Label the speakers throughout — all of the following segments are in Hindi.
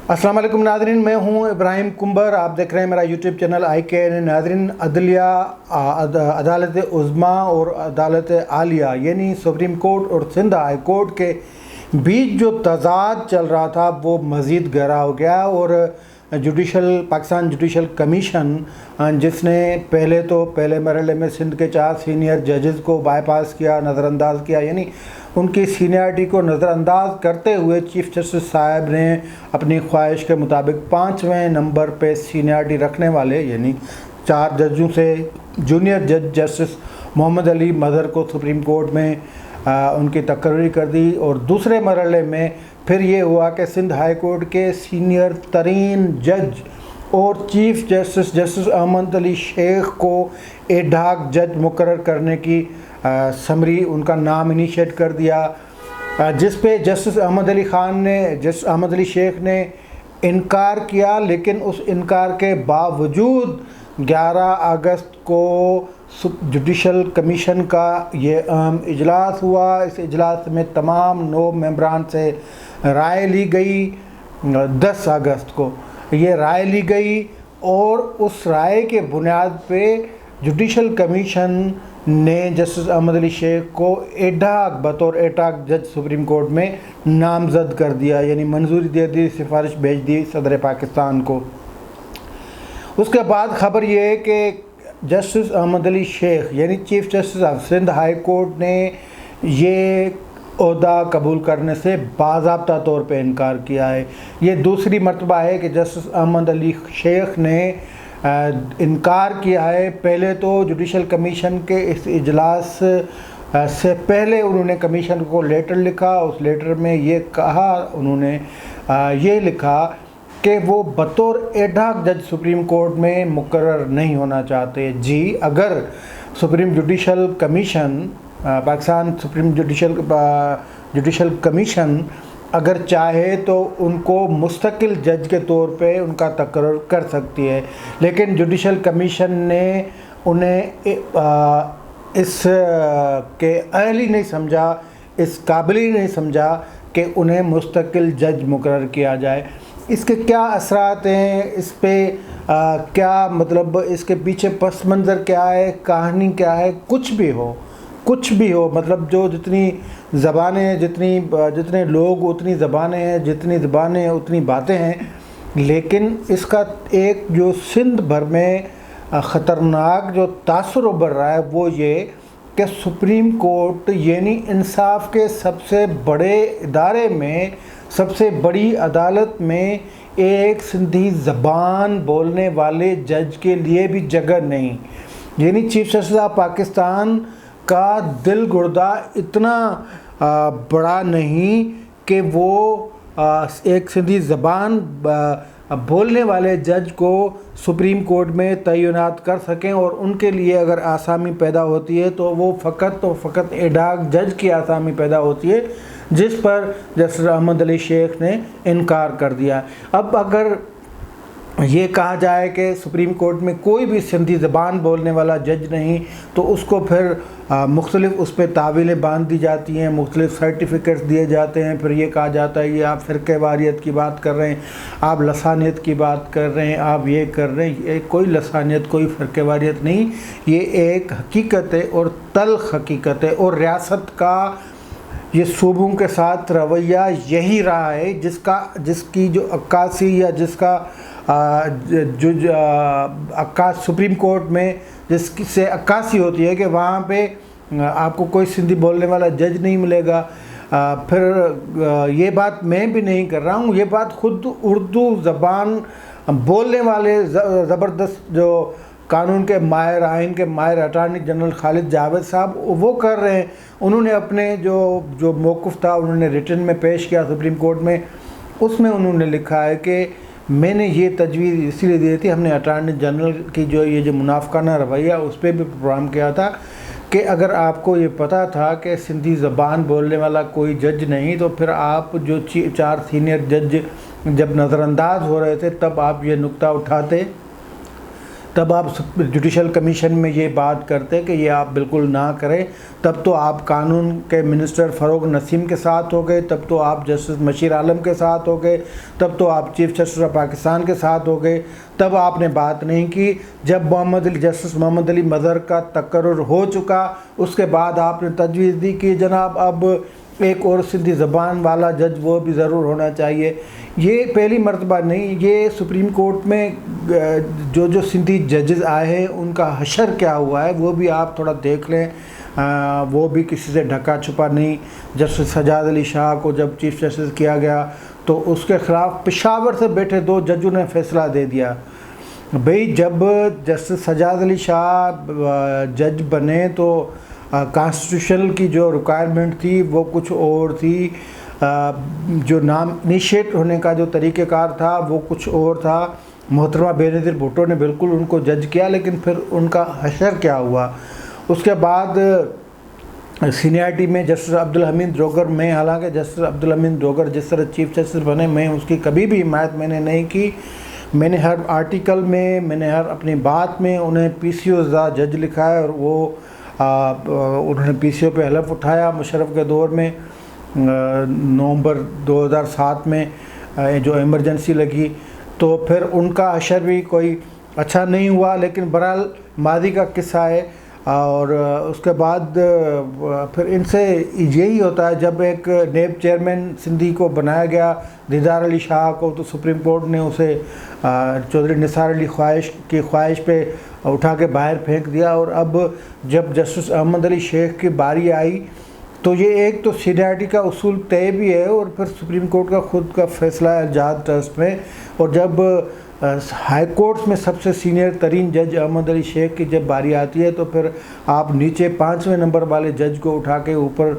Speaker 1: अस्सलाम वालेकुम नाज़रीन, मैं हूं इब्राहिम कुंबर। आप देख रहे हैं मेरा यूट्यूब चैनल IKN। नाज़रीन, अदलिया अदालत उज़्मा और अदालत आलिया यानी सुप्रीम कोर्ट और सिंध हाई कोर्ट के बीच जो तज़ाद चल रहा था वो मज़ीद गहरा हो गया। और पाकिस्तान जुडिशल कमीशन जिसने पहले मरहले में सिंध के 4 सीनियर जजेस को बाईपास किया, नज़रअंदाज किया, यानी उनकी सीनियरिटी को नज़रअंदाज करते हुए चीफ जस्टिस साहब ने अपनी ख्वाहिश के मुताबिक 5वें नंबर पे सीनियरिटी रखने वाले यानी 4 जजों से जूनियर जज जस्टिस मोहम्मद अली मज़हर को सुप्रीम कोर्ट में उनकी तकर्री कर दी। और दूसरे मरहले में फिर ये हुआ कि सिंध हाई कोर्ट के सीनियर तरीन जज और chief justice justice Ahmed Ali Shaikh को एडहॉक जज मुकर्रर करने की समरी उनका नाम इनिशिएट कर दिया, जिस पे जस्टिस अहमद अली शेख ने इनकार किया। लेकिन उस इनकार के बावजूद 11 अगस्त को जुडिशल कमीशन का ये अहम इजलास हुआ। इस इजलास में तमाम 9 मेंबरान से राय ली गई। 10 अगस्त को ये राय ली गई और उस राय के बुनियाद पे जुडिशल कमीशन ने जस्टिस अहमद अली शेख को बतौर एडहॉक जज सुप्रीम कोर्ट में नामजद कर दिया, यानी मंजूरी दे दी, सिफारिश भेज दी सदर पाकिस्तान को। उसके बाद ख़बर ये है कि जस्टिस अहमद अली शेख यानी chief justice of Sindh high court ने ये ओहदा कबूल करने से बाज़ाब्ता तौर पे इनकार किया है। ये दूसरी मरतबा है कि जस्टिस अहमद अली शेख ने इनकार किया है। पहले तो जुडिशल कमीशन के इस इजलास से पहले उन्होंने कमीशन को लेटर लिखा। उस लेटर में ये कहा, उन्होंने ये लिखा कि वो बतौर एडहॉक जज सुप्रीम कोर्ट में मुकर्रर नहीं होना चाहते। जी, अगर supreme judicial commission Pakistan supreme judicial commission अगर चाहे तो उनको मुस्तकिल जज के तौर पे उनका तकर्रुर कर सकती है, लेकिन जुडिशल कमीशन ने उन्हें इस के अहल ही नहीं समझा, इस काबिल ही नहीं समझा कि उन्हें मुस्तकिल जज मुकर्रर किया जाए। इसके क्या असरात हैं, इस पे क्या मतलब, इसके पीछे पस मंज़र क्या है, कहानी क्या है, कुछ भी हो मतलब जो जितनी ज़बानें जितने लोग उतनी ज़बानें हैं, जितनी ज़बानें उतनी बातें हैं। लेकिन इसका एक जो सिंध भर में ख़तरनाक जो तासुर उभर रहा है वो ये कि सुप्रीम कोर्ट यानी इंसाफ के सबसे बड़े इदारे में, सबसे बड़ी अदालत में एक सिंधी ज़बान बोलने वाले जज के लिए भी जगह नहीं। यानी चीफ जस्टिस ऑफ पाकिस्तान का दिल गुर्दा इतना बड़ा नहीं कि वो एक सिंधी ज़बान बोलने वाले जज को सुप्रीम कोर्ट में तैनात कर सकें। और उनके लिए अगर आसामी पैदा होती है तो वो फ़कत एडहॉक जज की आसामी पैदा होती है, जिस पर जस्टिस अहमद अली शेख ने इनकार कर दिया। अब अगर ये कहा जाए कि सुप्रीम कोर्ट में कोई भी सिंधी ज़बान बोलने वाला जज नहीं, तो उसको फिर मुख्तलिफ उस पर तावीलें बांध दी जाती हैं, मुख्तलिफ सर्टिफिकेट्स दिए जाते हैं। फिर ये कहा जाता है ये आप फ़िरक़े वारियत की बात कर रहे हैं, आप लसानियत की बात कर रहे हैं, आप ये कर रहे हैं। ये कोई लसानियत, कोई फ़िरक़े वारियत नहीं, ये एक हकीकत है और तल्ख़ हकीकत है। और रियासत का ये सूबों के साथ रवैया यही रहा है जिसकी जो अक्कासी या जिसका जो सुप्रीम कोर्ट में जिससे अक्कासी होती है कि वहाँ पे आपको कोई सिंधी बोलने वाला जज नहीं मिलेगा। फिर ये बात मैं भी नहीं कर रहा हूँ, ये बात खुद उर्दू ज़बान बोलने वाले ज़बरदस्त जो कानून के माहिर, आइन के माहिर अटॉर्नी जनरल खालिद जावेद साहब वो कर रहे हैं। उन्होंने अपने जो मौक़िफ़ था उन्होंने रिटन में पेश किया सुप्रीम कोर्ट में। उसमें उन्होंने लिखा है कि मैंने ये तजवीज़ इसीलिए दी थी, हमने अटॉर्नी जनरल की जो मुनाफिकाना रवैया उस पर भी प्रोग्राम किया था कि अगर आपको ये पता था कि सिंधी ज़बान बोलने वाला कोई जज नहीं, तो फिर आप जो 4 सीनियर जज जब नज़रअंदाज हो रहे थे तब आप ये नुक्ता उठाते तब आप जुडिशल कमीशन में ये बात करते कि ये आप बिल्कुल ना करें। तब तो आप कानून के मिनिस्टर फ़ारूक नसीम के साथ हो गए, तब तो आप जस्टिस मशीर आलम के साथ हो गए, तब तो आप चीफ जस्टिस ऑफ पाकिस्तान के साथ हो गए। तब आपने बात नहीं की। जब जस्टिस मोहम्मद अली मज़हर का तकर्रुर हो चुका, उसके बाद आपने तजवीज़ दी कि जनाब अब एक और सिंधी ज़बान वाला जज वो भी ज़रूर होना चाहिए। ये पहली मर्तबा नहीं, ये सुप्रीम कोर्ट में जो सिंधी जजेस आए हैं उनका हशर क्या हुआ है वो भी आप थोड़ा देख लें। वो भी किसी से ढका छुपा नहीं। जस्टिस सजाद अली शाह को जब चीफ जस्टिस किया गया तो उसके ख़िलाफ़ पेशावर से बैठे 2 जजों ने फ़ैसला दे दिया। भाई जब जस्टिस सजाद अली शाह जज बने तो कॉन्स्टिट्यूशन की जो रिक्वायरमेंट थी वो कुछ और थी, जो नाम इनिशिएट होने का जो तरीक़ेकार था वो कुछ और था। मोहतरमा बेनज़ीर भुट्टो ने बिल्कुल उनको जज किया, लेकिन फिर उनका हशर क्या हुआ। उसके बाद सीनियरिटी में जस्टिस अब्दुल हमीद ड्रोगर में, हालांकि जस्टिस अब्दुल हमीद ड्रोगर जिस तरह चीफ जस्टिस बने, मैं उसकी कभी भी हिमायत मैंने नहीं की। मैंने हर आर्टिकल में, मैंने हर अपनी बात में उन्हें PCO जज लिखा है, और वो उन्होंने PCO पे हलफ उठाया मुशर्रफ के दौर में। नवंबर 2007 में जो इमरजेंसी लगी, तो फिर उनका अशर भी कोई अच्छा नहीं हुआ। लेकिन बहरहाल मादी का किस्सा है। और उसके बाद फिर इनसे यही होता है, जब एक नेब चेयरमैन सिंधी को बनाया गया दीदार अली शाह को, तो सुप्रीम कोर्ट ने उसे चौधरी निसार अली ख्वाहिश पे उठा के बाहर फेंक दिया। और अब जब जस्टिस अहमद अली शेख की बारी आई तो ये एक तो सीनियरिटी का उसूल तय भी है, और फिर सुप्रीम कोर्ट का खुद का फैसला है एजाज ट्रस्ट में। और जब हाई कोर्ट्स में सबसे सीनियर तरीन जज अहमद अली शेख की जब बारी आती है, तो फिर आप नीचे 5वें नंबर वाले जज को उठा के ऊपर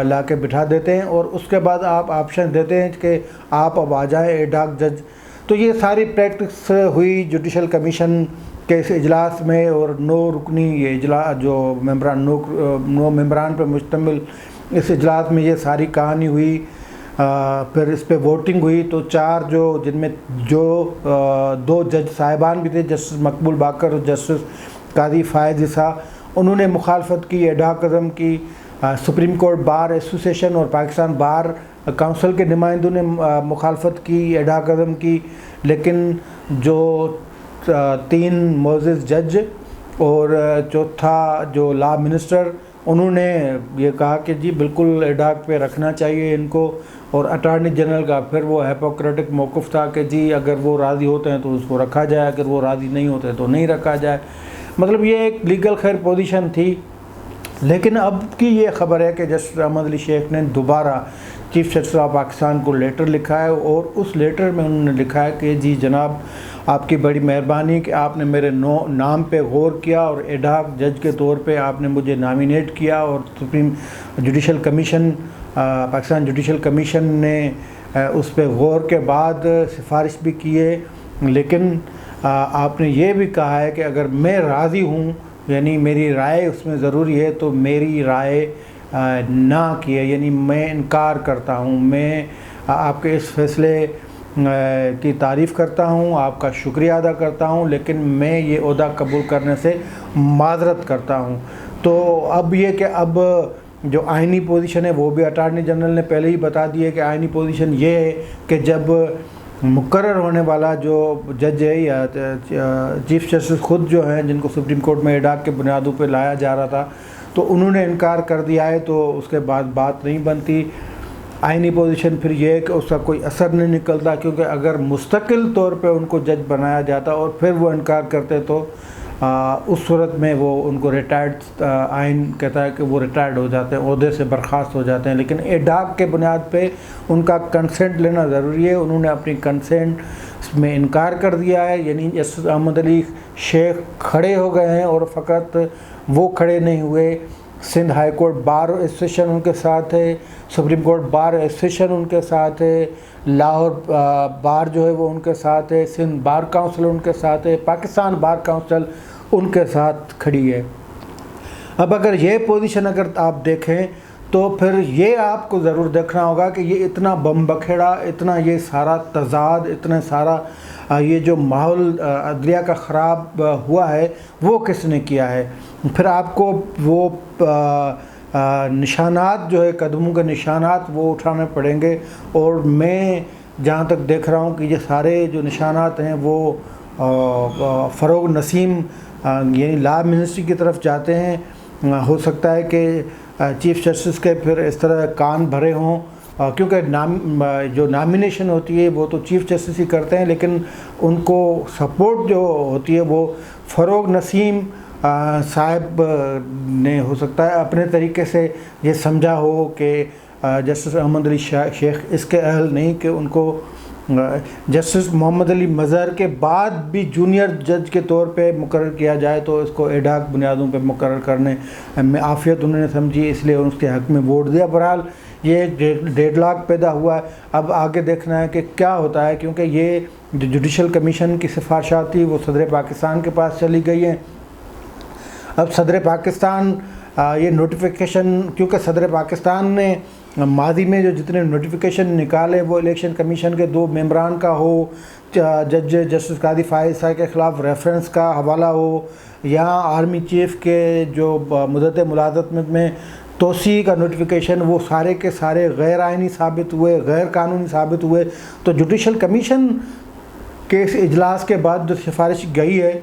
Speaker 1: ला के बिठा देते हैं, और उसके बाद आप ऑप्शन देते हैं कि आप अब आ जाएँ एडॉक जज। तो ये सारी प्रैक्टिस हुई जुडिशल कमीशन के इस इजलास में, और 9 रुकनी ये इजलास जो मेम्बरान 9 मेम्बरान पर मुश्तमिल इस इजलास में ये सारी कहानी हुई। फिर इस पे वोटिंग हुई, तो 4 जिनमें 2 जज साहिबान भी थे, जस्टिस मकबूल बाकर और जस्टिस कादी फ़ायज़ ईसा, उन्होंने मुखालफत की, एडॉक कदम की। सुप्रीम कोर्ट बार एसोसिएशन और पाकिस्तान बार काउंसिल के नुमाइंदों ने मुखालफत की, एडॉक कदम की। लेकिन जो 3 मोअज़्ज़िज़ जज और चौथा जो लॉ मिनिस्टर, उन्होंने ये कहा कि जी बिल्कुल एडॉक पे रखना चाहिए इनको। और अटॉर्नी जनरल का फिर वो हिपोक्रेटिक मौक़िफ़ था कि जी अगर वो राज़ी होते हैं तो उसको रखा जाए, अगर वो राज़ी नहीं होते तो नहीं रखा जाए। मतलब ये एक लीगल खैर पोजीशन थी। लेकिन अब की ये ख़बर है कि जस्टिस अहमद अली शेख ने दोबारा चीफ जस्टिस ऑफ पाकिस्तान को लेटर लिखा है, और उस लेटर में उन्होंने लिखा है कि जी जनाब आपकी बड़ी मेहरबानी कि आपने मेरे नाम पे गौर किया, और एडॉक जज के तौर पे आपने मुझे नामिनेट किया, और supreme judicial commission Pakistan judicial commission ने उस पर गौर के बाद सिफारिश भी की है। लेकिन आपने ये भी कहा है कि अगर मैं राज़ी हूँ, यानी मेरी राय उसमें ज़रूरी है, तो मेरी राय ना किए, यानी मैं इनकार करता हूँ। मैं आपके इस फैसले की तारीफ़ करता हूँ, आपका शुक्रिया अदा करता हूँ, लेकिन मैं ये ओहदा कबूल करने से माज़रत करता हूँ। तो अब ये कि अब जो आइनी पोजीशन है वो भी अटॉर्नी जनरल ने पहले ही बता दी है कि आइनी पोजीशन ये है कि जब मुकर्रर होने वाला जो जज है या चीफ जस्टिस खुद जो हैं, जिनको सुप्रीम कोर्ट में एडॉक के बुनियादों पे लाया जा रहा था, तो उन्होंने इनकार कर दिया है, तो उसके बाद बात नहीं बनती। आइनी पोजीशन फिर ये है कि उसका कोई असर नहीं निकलता, क्योंकि अगर मुस्तकिल तौर पे उनको जज बनाया जाता और फिर वो इनकार करते तो उस सूरत में वो उनको रिटायर्ड आइन कहता है कि वो रिटायर्ड हो जाते हैं, ओहदे से बर्खास्त हो जाते हैं। लेकिन एडॉक के बुनियाद पे उनका कंसेंट लेना ज़रूरी है। उन्होंने अपनी कंसेंट में इनकार कर दिया है, यानी जस्टिस अहमद अली शेख खड़े हो गए हैं, और फ़कत वो खड़े नहीं हुए, Sindh high court bar association उनके साथ है, सुप्रीम कोर्ट बार एसोसिएशन उनके साथ है, लाहौर बार जो है वो उनके साथ है, सिंध बार काउंसिल उनके साथ है, पाकिस्तान बार काउंसिल उनके साथ खड़ी है। अब अगर ये पोजीशन अगर आप देखें तो फिर ये आपको ज़रूर देखना होगा कि ये इतना बम बखेड़ा, इतना ये सारा तज़ाद, इतना सारा ये जो माहौल अदलिया का ख़राब हुआ है वो किसने किया है। फिर आपको वो निशानात जो है, कदमों के निशानात वो उठाने पड़ेंगे। और मैं जहाँ तक देख रहा हूँ कि ये सारे जो निशानात हैं वो फ़रोग नसीम यानी लॉ मिनिस्ट्री की तरफ जाते हैं। हो सकता है कि चीफ़ जस्टिस के फिर इस तरह कान भरे हों, क्योंकि जो नॉमिनेशन होती है वो तो चीफ़ जस्टिस ही करते हैं, लेकिन उनको सपोर्ट जो होती है वो फ़रोग नसीम साहब ने हो सकता है अपने तरीके से ये समझा हो कि जस्टिस अहमद अली शेख इसके अहल नहीं कि उनको जस्टिस मोहम्मद अली मज़हर के बाद भी जूनियर जज के तौर पे मुकर्रर किया जाए, तो इसको एडाक बुनियादों पे मुकर्रर करने में आफियत उन्होंने समझी, इसलिए उसके हक़ में वोट दिया। बहरहाल ये डेडलॉक पैदा हुआ है। अब आगे देखना है कि क्या होता है, क्योंकि ये जो जुडिशल कमीशन की सिफारिशात थी वो सदर पाकिस्तान के पास चली गई हैं। अब सदर पाकिस्तान ये नोटिफिकेशन, क्योंकि सदर पाकिस्तान ने माजी में जो जितने नोटिफिकेशन निकाले वो इलेक्शन कमीशन के 2 मेंबरान का हो, जज जस्टिस कादी फाइज साहब के ख़िलाफ़ रेफरेंस का हवाला हो, या आर्मी चीफ़ के जो मुद्दत मुलाज़मत में तोसी का नोटिफिकेशन, वो सारे के सारे गैर आइनी साबित हुए, गैर कानूनी साबित हुए। तो जुडिशल कमीशन के इस इजलास के बाद जो सिफारिश गई है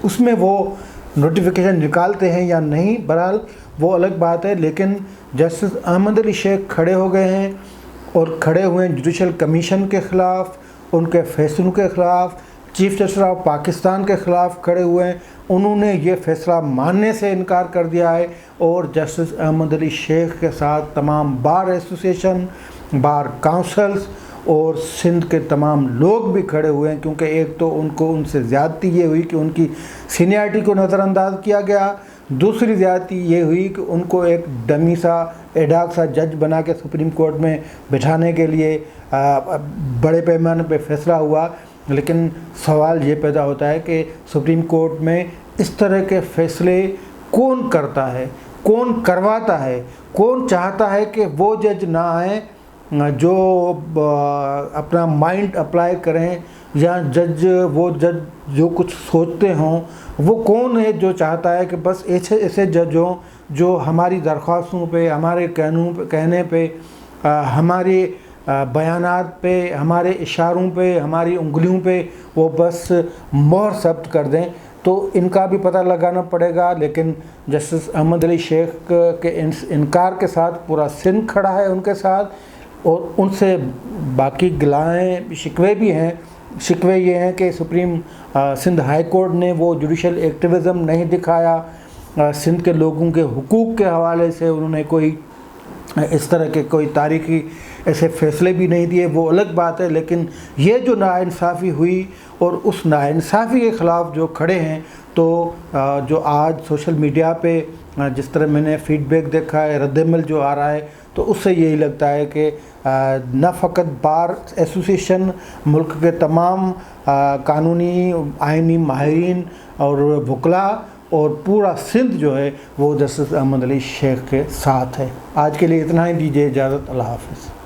Speaker 1: उसमें वो नोटिफिकेशन निकालते हैं या नहीं, बहरहाल वो अलग बात है। लेकिन जस्टिस अहमद अली शेख खड़े हो गए हैं और खड़े हुए हैं जुडिशल कमीशन के ख़िलाफ़, उनके फैसलों के ख़िलाफ़, चीफ़ जस्टिस ऑफ पाकिस्तान के ख़िलाफ़ खड़े हुए हैं। उन्होंने ये फ़ैसला मानने से इनकार कर दिया है और जस्टिस अहमद अली शेख के साथ तमाम बार एसोसिएशन, बार काउंसिल्स और सिंध के तमाम लोग भी खड़े हुए हैं, क्योंकि एक तो उनको उनसे ज़्यादती ये हुई कि उनकी सीनियरिटी को नज़रअंदाज किया गया, दूसरी ज़्यादती ये हुई कि उनको एक डमी सा एडाक सा जज बना के सुप्रीम कोर्ट में बिठाने के लिए बड़े पैमाने पे फैसला हुआ। लेकिन सवाल ये पैदा होता है कि सुप्रीम कोर्ट में इस तरह के फ़ैसले कौन करता है, कौन करवाता है, कौन चाहता है कि वो जज ना आए जो अपना माइंड अप्लाई करें, या वो जज जो कुछ सोचते हों। वो कौन है जो चाहता है कि बस ऐसे ऐसे जज हों जो हमारी दरख्वास्तों पे, हमारे कहने पे, हमारे बयानात पे, हमारे इशारों पे, हमारी उंगलियों पे वो बस मोहर जब्त कर दें। तो इनका भी पता लगाना पड़ेगा। लेकिन जस्टिस अहमद अली शेख के इनकार के साथ पूरा सिंध खड़ा है उनके साथ, और उनसे बाकी गिलाएँ शिकवे भी हैं। शिकवे ये हैं कि सुप्रीम सिंध हाई कोर्ट ने वो जुडिशल एक्टिविज़म नहीं दिखाया, सिंध के लोगों के हुकूक के हवाले से उन्होंने कोई इस तरह के कोई तारीखी ऐसे फ़ैसले भी नहीं दिए, वो अलग बात है। लेकिन ये जो नाइंसाफ़ी हुई और उस नाइंसाफ़ी के ख़िलाफ़ जो खड़े हैं, तो जो आज सोशल मीडिया पे जिस तरह मैंने फ़ीडबैक देखा है, रद्दअमल जो आ रहा है, तो उससे यही लगता है कि न फ़कत बार एसोसिएशन, मुल्क के तमाम कानूनी आइनी माहिरीन और वकला और पूरा सिंध जो है वो जस्टिस अहमद अली शेख के साथ है। आज के लिए इतना ही, दीजिए इजाज़त। अल्लाह हाफ़िज़।